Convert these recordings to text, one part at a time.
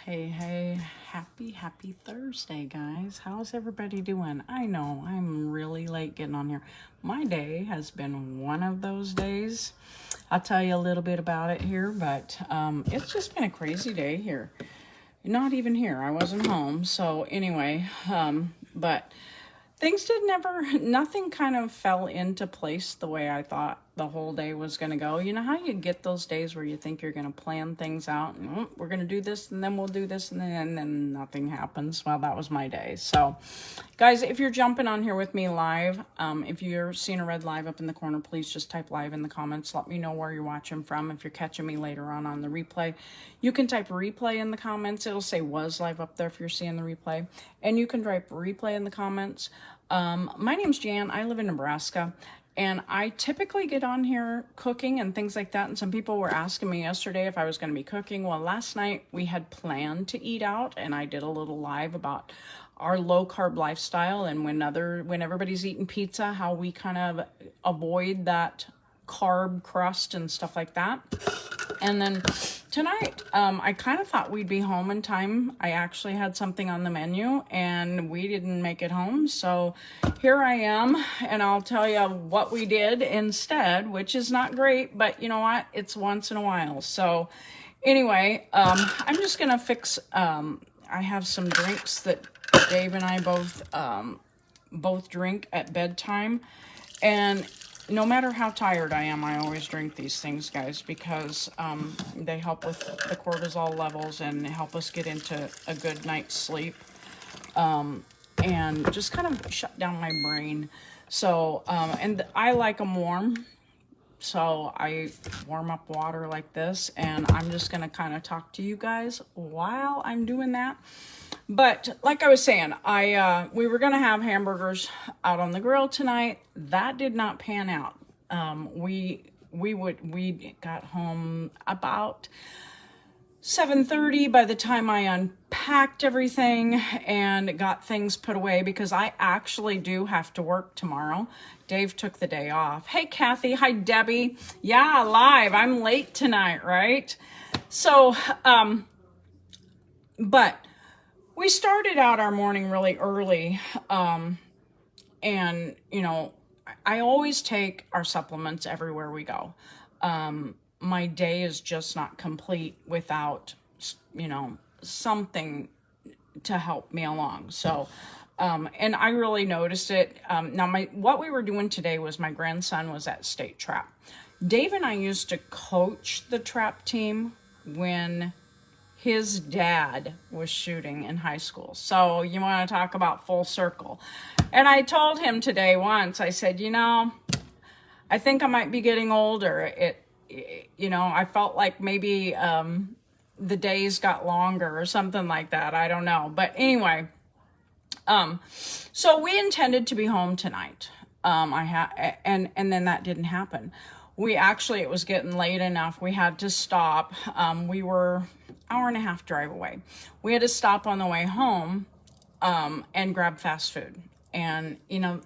Hey, happy Thursday, guys. How's everybody doing? I know I'm really late getting on here. My day has been one of those days. I'll tell you a little bit about it here, but it's just been a crazy day here. Not even here. I wasn't home. So anyway, but things did never, nothing kind of fell into place the way I thought the whole day was going to go. You know how you get those days where you think you're going to plan things out and we're going to do this and then we'll do this and then nothing happens. Well, that was my day. So guys, if you're jumping on here with me live, if you're seeing a red live up in the corner, please just type live in the comments. Let me know where you're watching from. If you're catching me later on the replay, you can type replay in the comments. It'll say was live up there if you're seeing the replay, and you can type replay in the comments. My name's Jan. I live in Nebraska, and I typically get on here cooking and things like that. And some people were asking me yesterday if I was going to be cooking. Well, last night we had planned to eat out, and I did a little live about our low carb lifestyle and when everybody's eating pizza, how we kind of avoid that carb crust and stuff like that. And then tonight, I kind of thought we'd be home in time. I actually had something on the menu and we didn't make it home. So here I am, and I'll tell you what we did instead, which is not great, but you know what? It's once in a while. So anyway, I'm just going to fix, I have some drinks that Dave and I both drink at bedtime. And no matter how tired I am, I always drink these things, guys, because they help with the cortisol levels and help us get into a good night's sleep, and just kind of shut down my brain. So, and I like them warm. So I warm up water like this, and I'm just going to kind of talk to you guys while I'm doing that. But like I was saying, we were going to have hamburgers out on the grill tonight. That did not pan out. We got home about 7:30 by the time I unpacked everything and got things put away, because I actually do have to work tomorrow. Dave took the day off. Hey, Kathy. Hi, Debbie. Yeah, live. I'm late tonight, right? So, but we started out our morning really early, and, you know, I always take our supplements everywhere we go. My day is just not complete without, you know, something to help me along. So, and I really noticed it. Now, what we were doing today was my grandson was at State Trap. Dave and I used to coach the trap team when his dad was shooting in high school. So you want to talk about full circle. And I told him today once, I said, you know, I think I might be getting older. You know, I felt like maybe the days got longer or something like that. I don't know. But anyway, so we intended to be home tonight. And then that didn't happen. It was getting late enough. We had to stop. We were hour and a half drive away. We had to stop on the way home, and grab fast food. And, you know,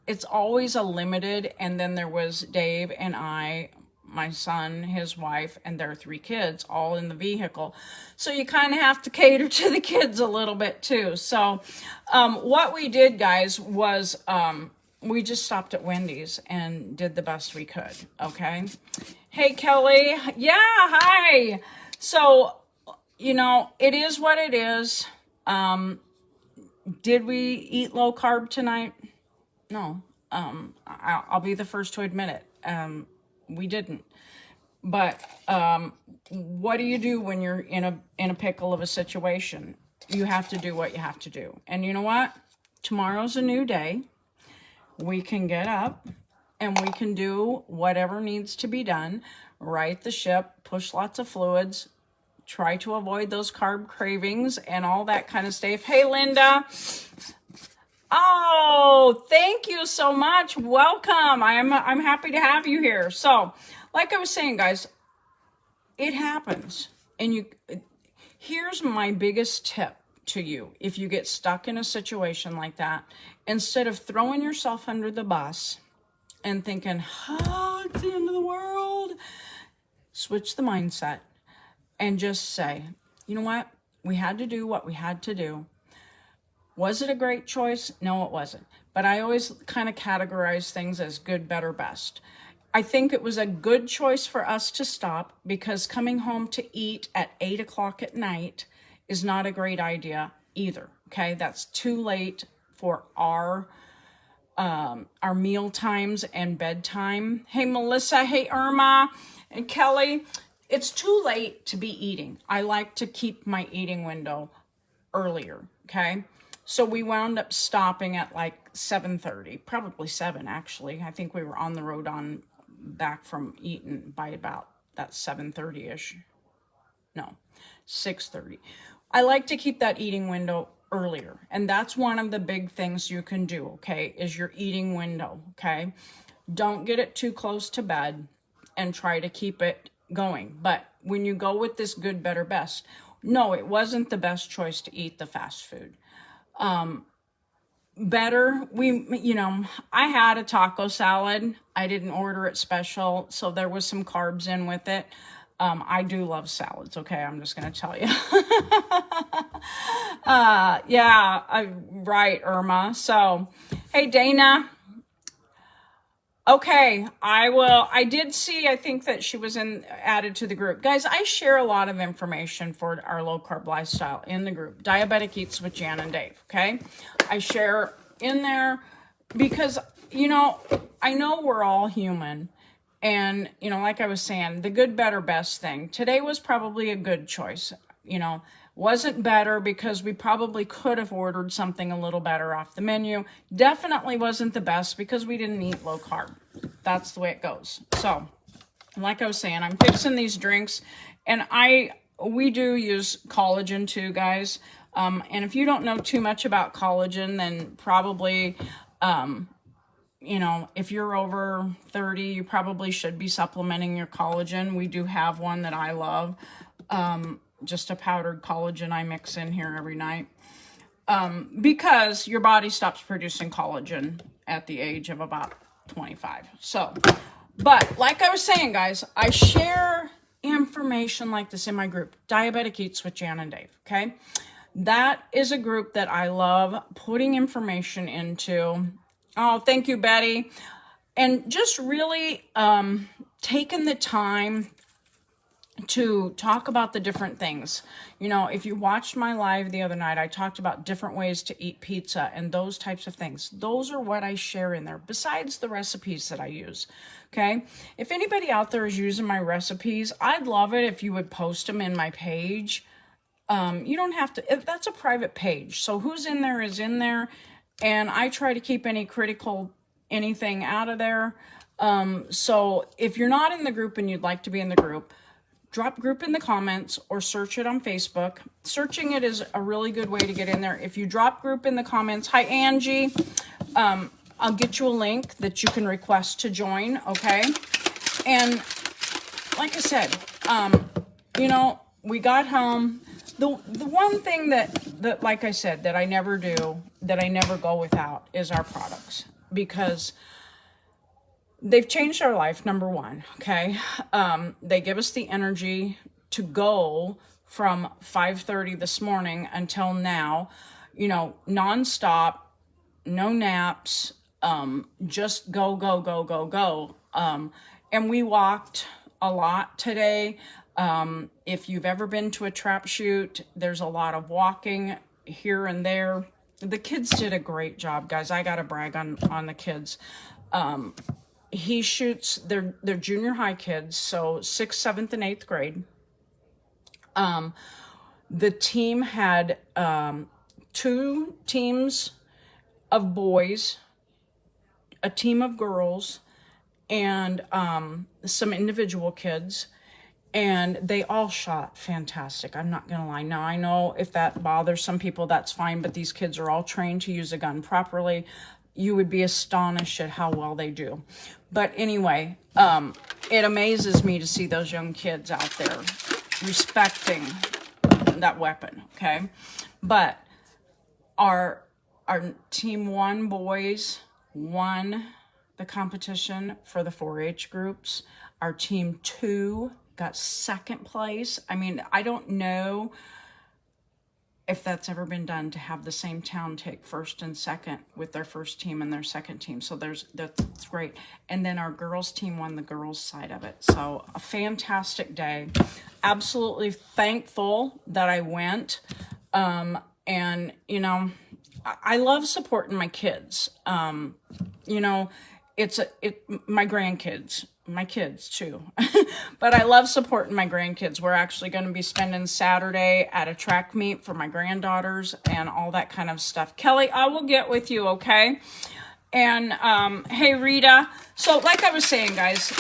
it's always a limited. And then there was Dave and I, my son, his wife, and their 3 kids all in the vehicle. So you kind of have to cater to the kids a little bit too. So, what we did, guys, was, we just stopped at Wendy's and did the best we could. Okay. Hey, Kelly. Yeah. Hi. So, you know, it is what it is. Did we eat low carb tonight? No. I'll be the first to admit it. We didn't. But what do you do when you're in a pickle of a situation? You have to do what you have to do. And you know what? Tomorrow's a new day. We can get up and we can do whatever needs to be done. Right the ship, push lots of fluids, try to avoid those carb cravings and all that kind of stuff. Hey, Linda. Oh, thank you so much. Welcome. I'm happy to have you here. So, like I was saying, guys, it happens. And here's my biggest tip to you. If you get stuck in a situation like that, instead of throwing yourself under the bus and thinking, oh, it's the end of the world, switch the mindset and just say, you know what? We had to do what we had to do. Was it a great choice? No, it wasn't. But I always kind of categorize things as good, better, best. I think it was a good choice for us to stop, because coming home to eat at 8 o'clock at night is not a great idea either. Okay, that's too late for our meal times and bedtime. Hey, Melissa. Hey, Irma and Kelly. It's too late to be eating. I like to keep my eating window earlier. Okay. So we wound up stopping at like 7:30, probably 7 actually. I think we were on the road on back from Eaton by about that 7:30ish. No, 6:30. I like to keep that eating window earlier. And that's one of the big things you can do, okay, is your eating window, okay? Don't get it too close to bed and try to keep it going. But when you go with this good, better, best, no, it wasn't the best choice to eat the fast food. Better, I had a taco salad. I didn't order it special, so there was some carbs in with it. I do love salads, okay? I'm just going to tell you. Right, Irma. So, hey, Dana. Okay, I did see, I think that she was added to the group. Guys, I share a lot of information for our low-carb lifestyle in the group. Diabetic Eats with Jan and Dave, okay? I share in there because, I know we're all human. And, like I was saying, the good, better, best thing. Today was probably a good choice. Wasn't better because we probably could have ordered something a little better off the menu. Definitely wasn't the best because we didn't eat low carb. That's the way it goes. So, like I was saying, I'm fixing these drinks, and we do use collagen too, guys. And if you don't know too much about collagen, then probably, if you're over 30, you probably should be supplementing your collagen. We do have one that I love. Just a powdered collagen I mix in here every night. Because your body stops producing collagen at the age of about 25. So, but like I was saying, guys, I share information like this in my group, Diabetic Eats with Jan and Dave, okay? That is a group that I love putting information into. Oh, thank you, Betty. And just really taking the time to talk about the different things. If you watched my live the other night, I talked about different ways to eat pizza and those types of things. Those are what I share in there, besides the recipes that I use. Okay. If anybody out there is using my recipes, I'd love it if you would post them in my page. You don't have to, that's a private page. So who's in there is in there. And I try to keep anything out of there. So if you're not in the group and you'd like to be in the group, drop group in the comments or search it on Facebook. Searching it is a really good way to get in there. If you drop group in the comments, hi Angie, I'll get you a link that you can request to join, okay? And like I said, we got home. The one thing that, like I said, that I never do, that I never go without is our products, because they've changed our life, number one, okay? They give us the energy to go from 5:30 this morning until now, nonstop, no naps, just go, go, go, go, go. And we walked a lot today. If you've ever been to a trap shoot, there's a lot of walking here and there. The kids did a great job, guys. I got to brag on the kids. He shoots, they're junior high kids, so 6th, 7th, and 8th grade. The team had 2 teams of boys, a team of girls, and some individual kids, and they all shot fantastic. I'm not gonna lie. Now, I know if that bothers some people, that's fine, but these kids are all trained to use a gun properly. You would be astonished at how well they do. But anyway, it amazes me to see those young kids out there respecting that weapon, okay? But our team 1 boys won the competition for the 4-H groups. Our team 2 got 2nd place. I mean, I don't know if that's ever been done, to have the same town take first and second with their first team and their second team. So that's great. And then our girls team won the girls side of it. So a fantastic day. Absolutely thankful that I went. And you know, I love supporting my kids. You know, my grandkids, my kids too. But I love supporting my grandkids. We're actually going to be spending Saturday at a track meet for my granddaughters and all that kind of stuff. Kelly, I will get with you, okay? And hey, Rita. So like I was saying, guys,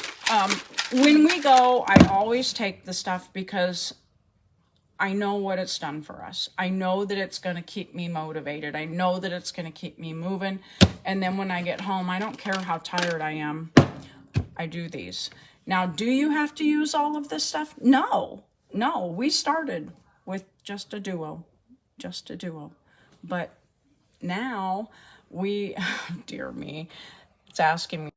when we go, I always take the stuff because I know what it's done for us. I know that it's going to keep me motivated. I know that it's going to keep me moving. And then when I get home, I don't care how tired I am, I do these. Now, do you have to use all of this stuff? No, we started with just a duo. But now we, dear me, it's asking me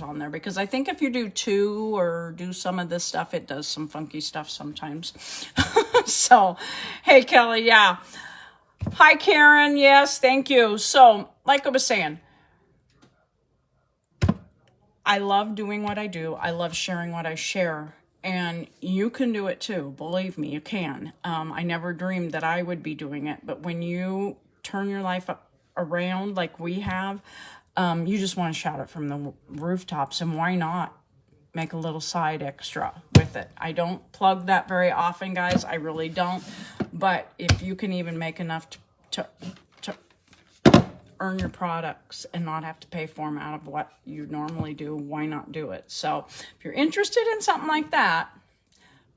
on there, because I think if you do two or do some of this stuff, it does some funky stuff sometimes. So, hey, Kelly, yeah. Hi, Karen. Yes, thank you. So, like I was saying, I love doing what I do. I love sharing what I share. And you can do it too. Believe me, you can. I never dreamed that I would be doing it. But when you turn your life around like we have, you just want to shout it from the rooftops. And why not make a little side extra with it? I don't plug that very often, guys. I really don't. But if you can even make enough to earn your products and not have to pay for them out of what you normally do, why not do it? So if you're interested in something like that,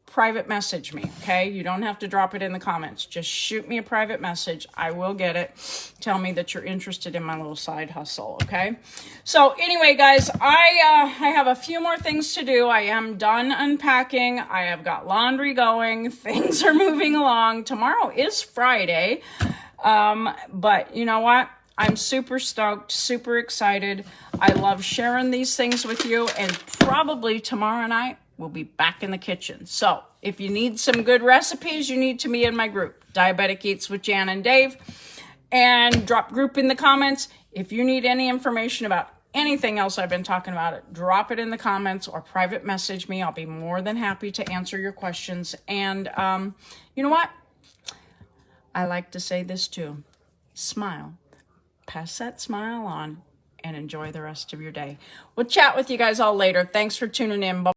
private message me, okay? You don't have to drop it in the comments. Just shoot me a private message. I will get it. Tell me that you're interested in my little side hustle, okay? So anyway, guys, I have a few more things to do. I am done unpacking. I have got laundry going. Things are moving along. Tomorrow is Friday. But you know what? I'm super stoked, super excited. I love sharing these things with you, and probably tomorrow night we'll be back in the kitchen. So if you need some good recipes, you need to be in my group, Diabetic Eats with Jan and Dave, and drop group in the comments. If you need any information about anything else I've been talking about, drop it in the comments or private message me. I'll be more than happy to answer your questions. And you know what? I like to say this too. Smile. Pass that smile on and enjoy the rest of your day. We'll chat with you guys all later. Thanks for tuning in. Bye.